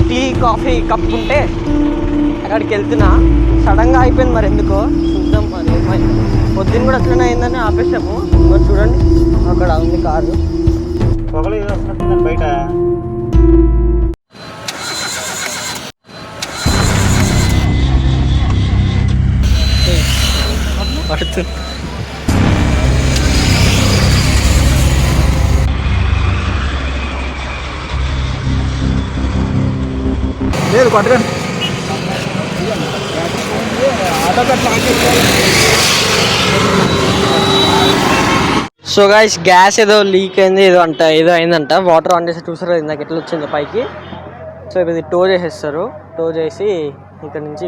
Tea coffee cup ఉంటే అక్కడికి వెళ్తున్నా. సడన్గా అయిపోయింది, మరి ఎందుకో చూద్దాం. మరి ఏమైంది, పొద్దున్న కూడా అట్లనే అయిందని ఆపేసాము. మరి చూడండి అక్కడ ఉంది కారు. బయట పడుతుంది. లేదు పట్టుకోండి. సో గైస్, గ్యాస్ ఏదో లీక్ అయింది, ఏదో అయిందంట. వాటర్ ఆన్ చేసి చూసారు ఇందాక ఎట్లా వచ్చిందో పైకి. సో ఇప్పుడు ఇది టో చేసేస్తారు. టో చేసి ఇక్కడ నుంచి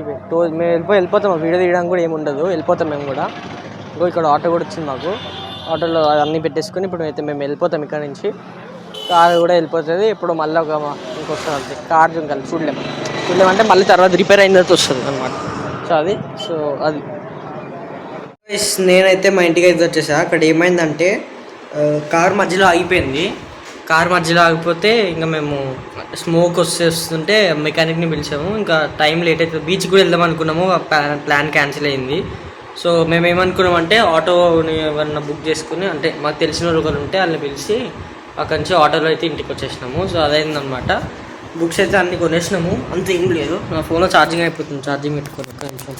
మేము వెళ్ళిపోతాం. వీడియో తీయడానికి కూడా ఏముండదు, వెళ్ళిపోతాం మేము కూడా. ఇంకో ఇక్కడ ఆటో కూడా వచ్చింది మాకు. ఆటోలో అన్నీ పెట్టేసుకొని ఇప్పుడు అయితే మేము వెళ్ళిపోతాం ఇక్కడ నుంచి. కార్ కూడా వెళ్ళిపోతుంది. ఇప్పుడు మళ్ళీ ఇంకొస్తుంది కార్ చూడలేమంటే మళ్ళీ తర్వాత రిపేర్ అయిన తర్వాత వస్తుంది అనమాట. సో అది నేనైతే మా ఇంటికి అయితే వచ్చేసా. అక్కడ ఏమైందంటే కార్ మధ్యలో ఆగిపోయింది. కార్ మధ్యలో ఆగిపోతే ఇంకా మేము స్మోక్ వస్తుంటే మెకానిక్ని పిలిచాము. ఇంకా టైం లేట్ అవుతుంది. బీచ్ కూడా వెళ్దాం అనుకున్నాము, ప్లాన్ క్యాన్సిల్ అయింది. సో మేము ఏమనుకున్నామంటే ఆటోని ఏమన్నా బుక్ చేసుకుని, అంటే మాకు తెలిసిన ఒకరు ఉంటే వాళ్ళని పిలిచి అక్కడి నుంచి ఆటోలో అయితే ఇంటికి వచ్చేసినాము. సో అదైందనమాట. బుక్స్ అయితే అన్నీ కొనేసినాము, అంత ఏం లేదు. నా ఫోన్లో ఛార్జింగ్ అయిపోతుంది, ఛార్జింగ్ పెట్టుకోను కొంచెం.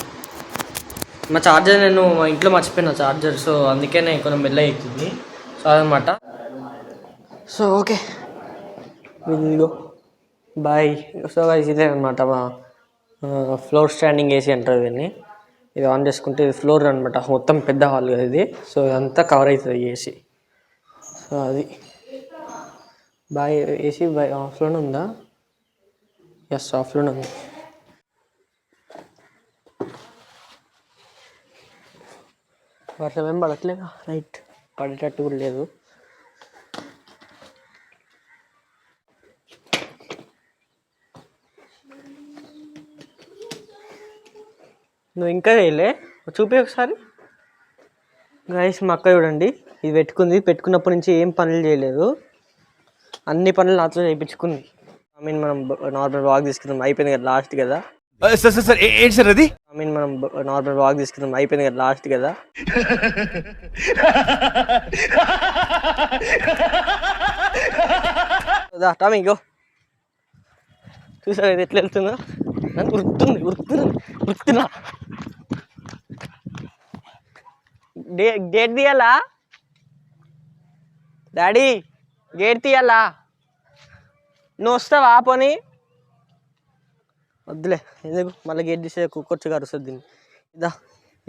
మా ఛార్జర్ నేను మా ఇంట్లో మర్చిపోయినా ఛార్జర్. సో అందుకనే కొంచెం మెల్ల అవుతుంది. సో అదనమాట. సో ఓకే, ఇదిగో బాయ్. సో ఇదే అనమాట మా ఫ్లోర్ స్టాండింగ్ ఏసీ అంటారు దీన్ని. ఇది ఆన్ చేసుకుంటే ఇది ఫ్లోర్ అనమాట, మొత్తం పెద్ద హాల్ కదా ఇది. సో ఇదంతా కవర్ అవుతుంది ఏసీ. సో అది బాయ్. ఏసీ బాయ్ ఆఫ్లోనే ఉందా? ఎస్, ఆఫ్లోనే ఉంది. వర్షం ఏం పడట్లేదా? నైట్ పడేటట్టు కూడా లేదు. నువ్వు ఇంకా చేయలే, చూపి ఒకసారి. గైస్, మా అక్క చూడండి, ఇది పెట్టుకున్నప్పటి నుంచి ఏం పనులు చేయలేదు. అన్ని పనులు నాతో చేయించుకుంది. మనం నార్మల్ వాక్ తీసుకుందాం, అయిపోయింది కదా లాస్ట్ కదా. ఏంటి సార్ అది? మనం నార్మల్ వాక్ తీసుకుందాం, అయిపోయింది కదా లాస్ట్ కదా. Tommy go. చూసారు ఇది ఎట్లా వెళ్తుందో, ఉరుకుతున్నా. గేట్ తీయాలా డాడీ? గేట్ తీయాలా? నువ్వు వస్తావా? పోనీ వద్దులే, ఎందుకు మళ్ళీ గేట్ తీసే కుక్కొచ్చు గారు వస్తుంది దీన్ని. ఇదా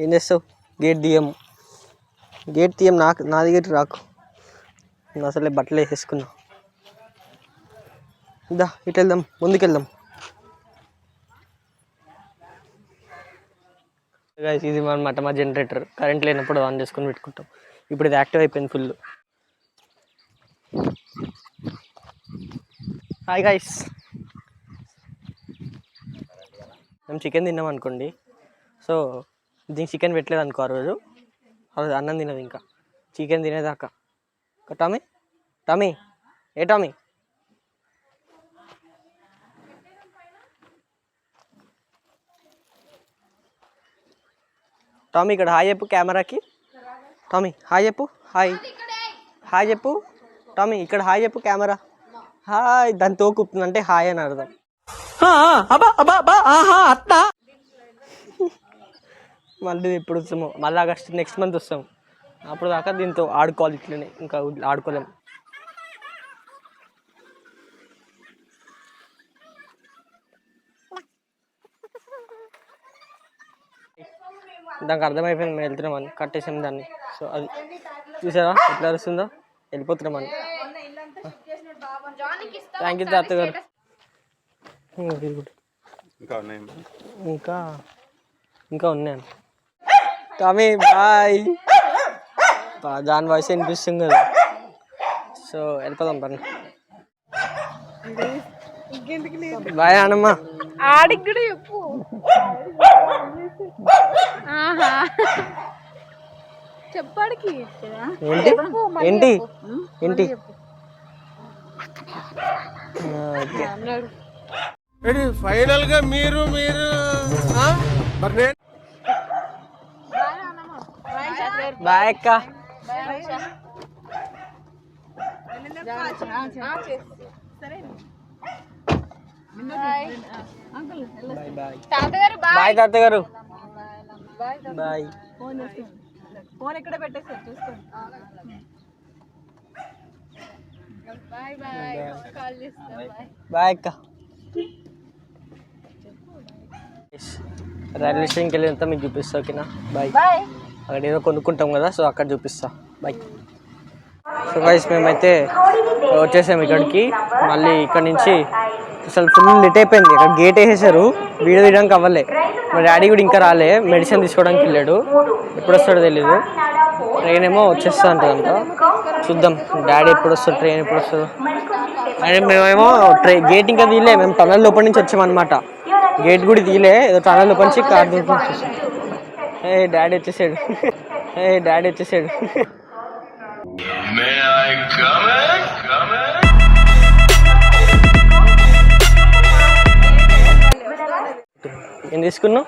ఏం చేస్తావు? గేట్ తీయం నా దగ్గర రాకు. నేను అసలే బట్టలు వేసేసుకున్నా. ఇదా ఇటు వెళ్దాం, ముందుకెళ్దాం. ఇది అనమాట మా జనరేటర్. కరెంట్ లేనప్పుడు ఆన్ చేసుకొని పెట్టుకుంటాం. ఇప్పుడు ఇది యాక్టివ్ అయిపోయింది ఫుల్. హాయ్ గైస్, మేము చికెన్ తిన్నాం అనుకోండి. సో దీనికి చికెన్ పెట్టలేదు అనుకో, ఆ రోజు అన్నం తినదు ఇంకా, చికెన్ తినేదాకా. టామీ టామీ ఏ టామీ? టామీ ఇక్కడ హాయ్ చెప్పు కెమెరాకి. టామీ హాయ్ చెప్పు. హాయ్ చెప్పు టామీ. ఇక్కడ హాయ్ చెప్పు కెమెరా. హాయ్. దాని తోకుతుంది అంటే హాయ్ అని అర్థం. మళ్ళీ ఎప్పుడు వస్తాము? మళ్ళీ ఆగస్ట్ నెక్స్ట్ మంత్ వస్తాము. అప్పుడు దాకా దీంతో ఆడుకోవాలి, ఇట్లనే ఇంకా ఆడుకోలేము. దానికి అర్థమైపోయింది మేము వెళ్తున్నామని, కట్టేసాం దాన్ని. సో అది చూసారా ఎట్లా వస్తుందో, వెళ్ళిపోతున్నామని. థ్యాంక్ యూ తాత గారు. ఇంకా ఉన్నాను. Tommy bye. దాని వాయిస్ వినిపిస్తుంది కదా. సో వెళ్ళిపోదాం పని. బాయ్ నానమ్మ. ఆడికి కూడా చెప్పు. చెప్పాడికి ఏంటి ఏంటి ఫైనల్ గా మీరు మరి నేను బాయ్ అక్క. తాతగారు బాయ్ తాతగారు. బాయ్. ఫోన్ ఎక్కడ పెట్టేసారు చూసుకోండి. బాయ్ బాయ్ కాల్ చేస్తా. బాయ్ అక్క. రైల్వే స్టేషన్కి వెళ్ళినంత మీకు చూపిస్తా, ఓకేనా? బాయ్. అక్కడ ఏదో కొనుక్కుంటాం కదా, సో అక్కడ చూపిస్తా. బాయ్. సో గైస్ మేమైతే వచ్చేసాము ఇక్కడికి. మళ్ళీ ఇక్కడ నుంచి అసలు ఫుల్ లేట్ అయిపోయింది. ఇక్కడ గేట్ వేసేసారు, వీడియో తీయడానికి అవ్వలే. మా డాడీ కూడా ఇంకా రాలే, మెడిసిన్ తీసుకోవడానికి వెళ్ళాడు. ఎప్పుడు వస్తాడో తెలీదు. ట్రైన్ ఏమో వచ్చేస్తా ఉంటుందంట. చూద్దాం డాడీ ఎప్పుడు వస్తాడు, ట్రైన్ ఎప్పుడు వస్తుందో. అండ్ మేమేమో గేట్ ఇంకా తీయలే, మేము టనల్ లోపల నుంచి వచ్చామన్నమాట. గేట్ కూడా తీయలే, ఏదో టనల్ లోపల నుంచి కార్ దూరం వచ్చేసాం. డాడీ వచ్చేసాడు. డాడీ వచ్చేసాడు. ఏం తీసుకున్నావు?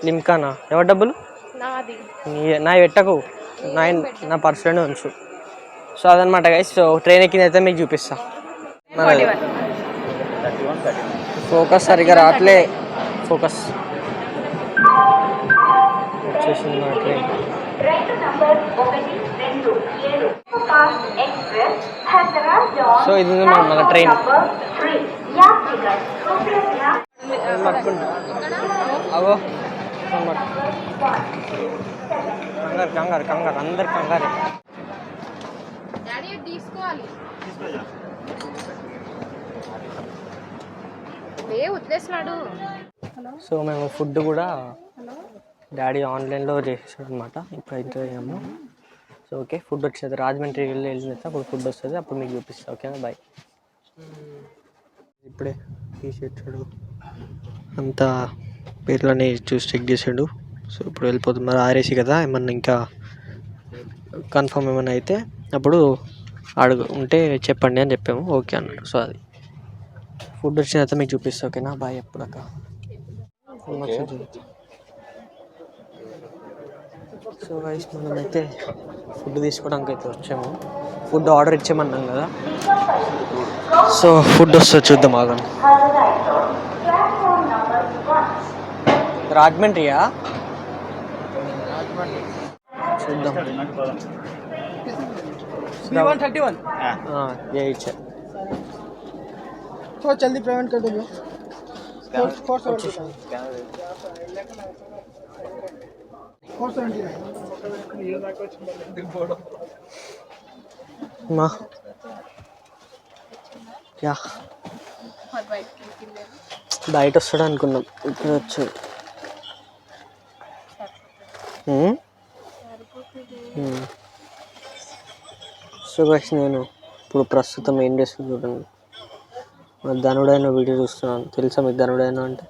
లిమ్కానా? ఎవరి డబ్బులు? నా పెట్టకు, నా పర్సులోనే ఉంచు. సో అదనమాట గైస్. సో ట్రైన్ ఎక్కిందైతే మీకు చూపిస్తా. ఫోకస్ సరిగా రావట్లే. ఫోకస్ వచ్చేసింది మా ట్రైన్. సో ఇది మన ట్రైన్. అవో కంగారు కంగారు కంగారు, అందరు కంగారే. సో మేము ఫుడ్ కూడా డాడీ ఆన్లైన్లో చేసేసాడు అనమాట. ఇప్పుడు అయితే అయ్యాము. సో ఓకే, ఫుడ్ వచ్చేది రాజమండ్రి వెళ్ళిన అప్పుడు ఫుడ్ వస్తుంది, అప్పుడు మీకు చూపిస్తా, ఓకేనా? బాయ్. ఇప్పుడే తీసేటాడు అంతా, పేర్లని చూసి చెక్ చేసాడు. సో ఇప్పుడు వెళ్ళిపోతుంది. మరి ఆర్ఏసీ కదా, ఏమన్నా ఇంకా కన్ఫర్మ్ ఏమన్నా అయితే అప్పుడు అడుగు ఉంటే చెప్పండి అని చెప్పాము. ఓకే అన్నాడు. సో అది ఫుడ్ వచ్చిన తర్వాత మీకు చూపిస్తా, ఓకేనా? బాయ్. ఎప్పుడక్క సో గైస్ మనమైతే ఫుడ్ తీసుకోవడానికి అయితే వచ్చాము. ఫుడ్ ఆర్డర్ ఇచ్చామన్నాం కదా, సో ఫుడ్ వస్తుంది, చూద్దాం ఆగండి. రాజమండ్రియా? చూద్దాం. 3131 ये इच्छा तो जल्दी पेमेंट कर दो भैया. 470 माँ क्या బయట వస్తాడు అనుకున్నాం, ఇక్కడ వచ్చాడు. సో గైస్ నేను ఇప్పుడు ప్రస్తుతం ఏం చేస్తుంది చూడండి, ధనుడైన వీడియో చూస్తున్నాను. తెలుసా మీకు ధనుడైన అంటే?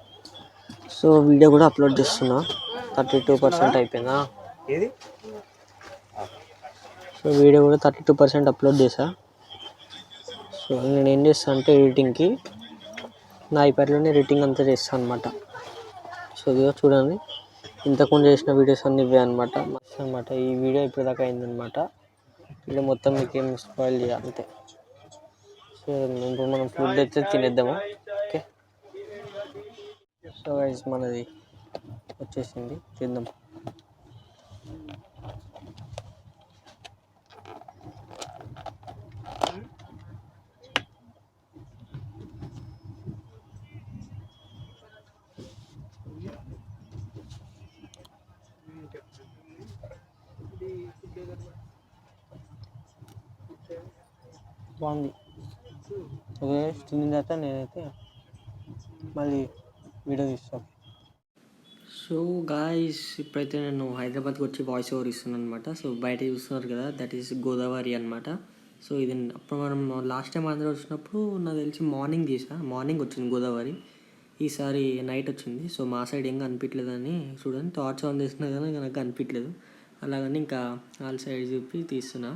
సో వీడియో కూడా అప్లోడ్ చేస్తున్నా. 32% అయిపోయిందా? ఏది? సో వీడియో కూడా 32% అప్లోడ్ చేశా. సో నేను ఏం చేస్తాను అంటే ఎడిటింగ్కి నా ఐప్యాడ్లోనే ఎడిటింగ్ అంతా చేస్తాను అనమాట. సో ఇదిగో చూడండి, ఇంతకుముందు చేసిన వీడియోస్ అన్నీ ఇవే అనమాట. మస్తు అనమాట. ఈ వీడియో ఇప్పుడు దాకా అయిందనమాట. వీడియో మొత్తం మీకు ఏం స్పాయిల్ చేయాలి అంతే. సో ఇప్పుడు మనం ఫుడ్ అయితే తినేద్దాము, ఓకే? సో గైస్ మనది వచ్చేసింది, తిందాం. బాగుంది. ఓకే, తిన్న తర్వాత నేనైతే మళ్ళీ వీడియో తీస్తాను. సో గాయ్స్ ఇప్పుడైతే నేను హైదరాబాద్కి వచ్చి వాయిస్ ఓవర్ ఇస్తున్నాను అనమాట. సో బయట చూస్తున్నారు కదా, దట్ ఈస్ గోదావరి అనమాట. సో ఇది అప్పుడు మనం లాస్ట్ టైం ఆంధ్ర వచ్చినప్పుడు నాకు తెలిసి మార్నింగ్ వచ్చింది గోదావరి. ఈసారి నైట్ వచ్చింది. సో మా సైడ్ ఏం కనిపించలేదని చూడండి, టార్చ్ ఆన్ చేసినా కానీ నాకు కనిపించలేదు. అలాగని ఇంకా వాళ్ళ సైడ్ చూపి తీస్తున్నా.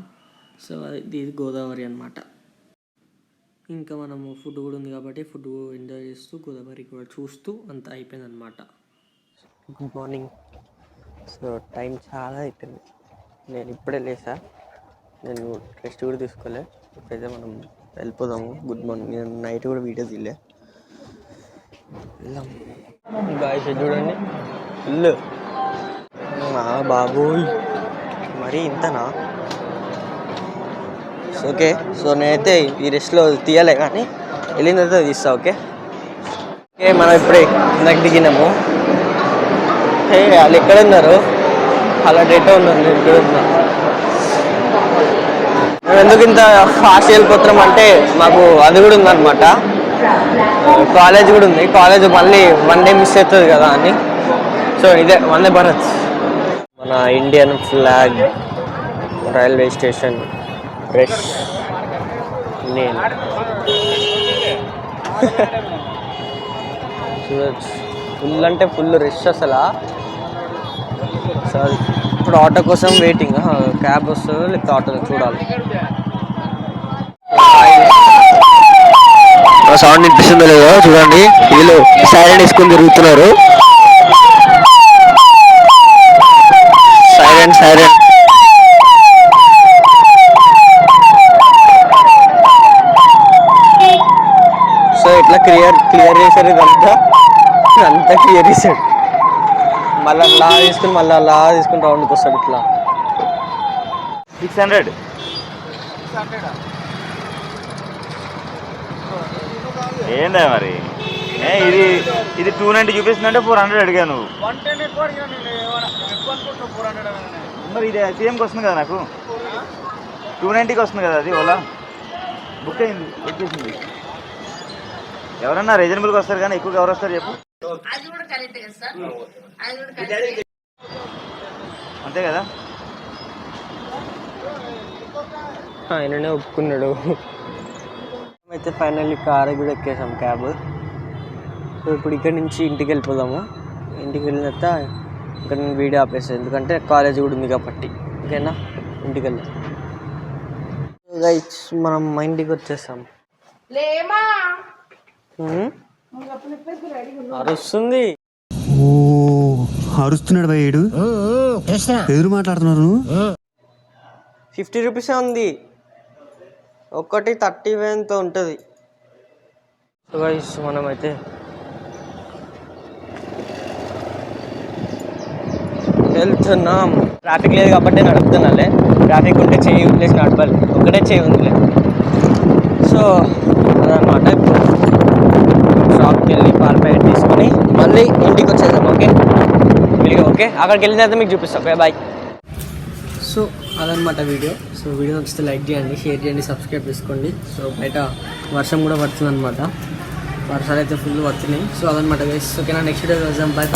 సో ఇది గోదావరి అనమాట. ఇంకా మనము ఫుడ్ కూడా ఉంది కాబట్టి ఫుడ్ ఎంజాయ్ చేస్తూ గోదావరి కూడా చూస్తూ అంతా అయిపోయిందనమాట. Good morning. సో టైం చాలా అయిపోయింది, నేను ఇప్పుడే లేసా, నేను రెస్ట్ కూడా తీసుకోలే. ఇప్పుడైతే మనం వెళ్ళిపోదాము. Good morning. నేను నైట్ కూడా వీడియో తీయలే, వెళ్దాం. గాయస్ చూడండి, ఫుల్ బాబోయ్, మరీ ఇంతనా? ఓకే, సో నేనైతే ఈ రెస్ట్లో తీయలే, కానీ వెళ్ళిన తర్వాత తీస్తా. ఓకే ఓకే, మనం ఇప్పుడే ఇందాక దిగినాము. వాళ్ళు ఎక్కడ ఉన్నారు? అలా డేటా ఉన్నారు, నేను ఇక్కడ ఉన్నా. మేము ఎందుకు ఇంత ఫాస్ట్ వెళ్ళిపోతున్నాం అంటే మాకు అది కూడా ఉందన్నమాట, కాలేజ్ కూడా ఉంది. కాలేజ్ మళ్ళీ 1 డే మిస్ అవుతుంది కదా అని. సో ఇదే వందే భారత్, మన Indian flag, railway station, rush. నేను చూడచ్చు, ఫుల్ అంటే ఫుల్ రష్ అసలు. సారీ, ఇప్పుడు ఆటో కోసం వెయిటింగ్. క్యాబ్ వస్తుందో లేకపోతే ఆటో చూడాలి. సౌండ్ వినిపిస్తుందో లేదో చూడండి, వీళ్ళు సైరన్ వేసుకొని తిరుగుతున్నారు. Siren siren. సో ఇట్లా క్లియర్ చేశారు, ఇదంతా అంతా క్లియర్ చేశాడు. మళ్ళీ అలా తీసుకుని రౌండ్కి వస్తాడు ఇట్లా. 600 ఏందా మరి? ఇది 290 చూపిస్తుందంటే 400 అడిగాను. మరి ఇది సీఎంకి వస్తుంది కదా, నాకు 290కి వస్తుంది కదా. అది ఓలా బుక్ అయింది, వచ్చేసింది. ఎవరన్నా రీజనబుల్గా వస్తారు కానీ ఎక్కువగా ఎవరు వస్తారు చెప్పు? అంతే కదా. ఆయననే ఒప్పుకున్నాడు. అయితే ఫైనల్లీ కార్ కూడా ఎక్కేసాం, క్యాబ్. సో ఇప్పుడు ఇక్కడ నుంచి ఇంటికి వెళ్ళిపోదాము. ఇంటికి వెళ్ళిన తర్వాత ఇక్కడ నేను వీడియో ఆపేస్తాను, ఎందుకంటే కాలేజ్ కూడా ఉంది కాబట్టి. ఓకేనా, ఇంటికి వెళ్దాం. గైస్ మనం మా ఇంటికి వచ్చేసాం. అరుస్తుంది, అరుస్తున్నాడు భయ్యుడు, ఎదురు మాట్లాడుతున్నారు. 50 రూపీసే ఉంది, ఒక్కటి 30 ఎంతో ఉంటుంది. సో గైస్ మనమైతే వెళ్తున్నాం. ట్రాఫిక్ లేదు కాబట్టి నడుపుతున్నాలే, ట్రాఫిక్ ఉంటే చేయి ప్లేస్ నడపాలి, ఒకటే చేయి ఉందిలే. సో అదనమాట. ఇప్పుడు షాప్కి వెళ్ళి పాల ప్యాకెట్ తీసుకొని మళ్ళీ ఇంటికి వచ్చేద్దాం. ఓకే వీడియో, ఓకే అక్కడికి వెళ్ళిన తర్వాత మీకు చూపిస్తాం. Okay bye. సో అదనమాట వీడియో. సో వీడియో నచ్చితే లైక్ చేయండి, షేర్ చేయండి, సబ్స్క్రైబ్ చేసుకోండి. సో బయట వర్షం కూడా పడుతుంది అనమాట, వర్షాలు అయితే ఫుల్ పడుతున్నాయి. సో అదనమాట గైస్. ఓకేనా, నెక్స్ట్ వీడియో చూద్దాం. బాయ్.